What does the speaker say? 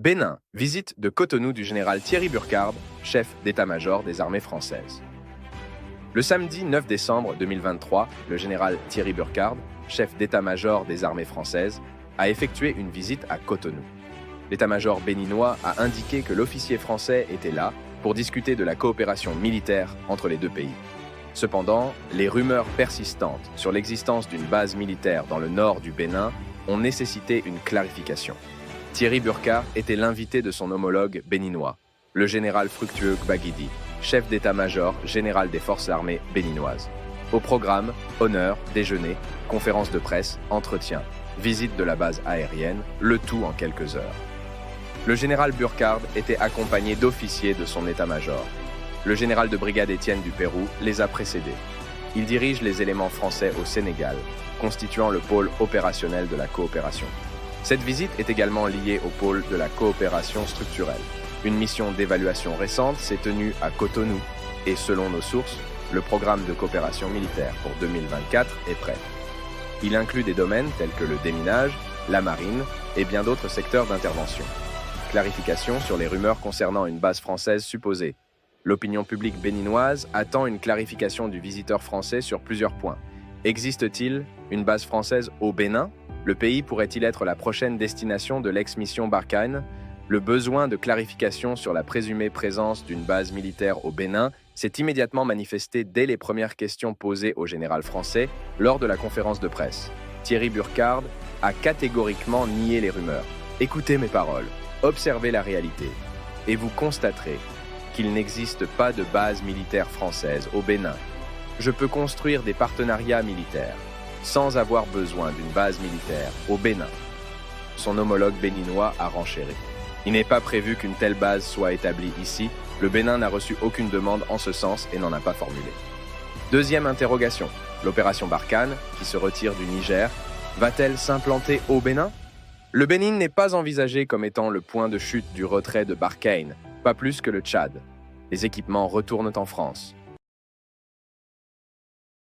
Bénin, visite de Cotonou du général Thierry Burkhard, chef d'état-major des armées françaises. Le samedi 9 décembre 2023, le général Thierry Burkhard, chef d'état-major des armées françaises, a effectué une visite à Cotonou. L'état-major béninois a indiqué que l'officier français était là pour discuter de la coopération militaire entre les deux pays. Cependant, les rumeurs persistantes sur l'existence d'une base militaire dans le nord du Bénin ont nécessité une clarification. Thierry Burkhard était l'invité de son homologue béninois, le général Fructueux Gbagidi, chef d'état-major général des forces armées béninoises. Au programme, honneur, déjeuner, conférence de presse, entretien, visite de la base aérienne, le tout en quelques heures. Le général Burkhard était accompagné d'officiers de son état-major. Le général de brigade Étienne du Pérou les a précédés. Il dirige les éléments français au Sénégal, constituant le pôle opérationnel de la coopération. Cette visite est également liée au pôle de la coopération structurelle. Une mission d'évaluation récente s'est tenue à Cotonou et, selon nos sources, le programme de coopération militaire pour 2024 est prêt. Il inclut des domaines tels que le déminage, la marine et bien d'autres secteurs d'intervention. Clarification sur les rumeurs concernant une base française supposée. L'opinion publique béninoise attend une clarification du visiteur français sur plusieurs points. Existe-t-il une base française au Bénin ? Le pays pourrait-il être la prochaine destination de l'ex-mission Barkhane ? Le besoin de clarification sur la présumée présence d'une base militaire au Bénin s'est immédiatement manifesté dès les premières questions posées au général français lors de la conférence de presse. Thierry Burkhard a catégoriquement nié les rumeurs. Écoutez mes paroles, observez la réalité, et vous constaterez qu'il n'existe pas de base militaire française au Bénin. Je peux construire des partenariats militaires sans avoir besoin d'une base militaire au Bénin. Son homologue béninois a renchéri. Il n'est pas prévu qu'une telle base soit établie ici. Le Bénin n'a reçu aucune demande en ce sens et n'en a pas formulé. Deuxième interrogation. L'opération Barkhane, qui se retire du Niger, va-t-elle s'implanter au Bénin ? Le Bénin n'est pas envisagé comme étant le point de chute du retrait de Barkhane, pas plus que le Tchad. Les équipements retournent en France.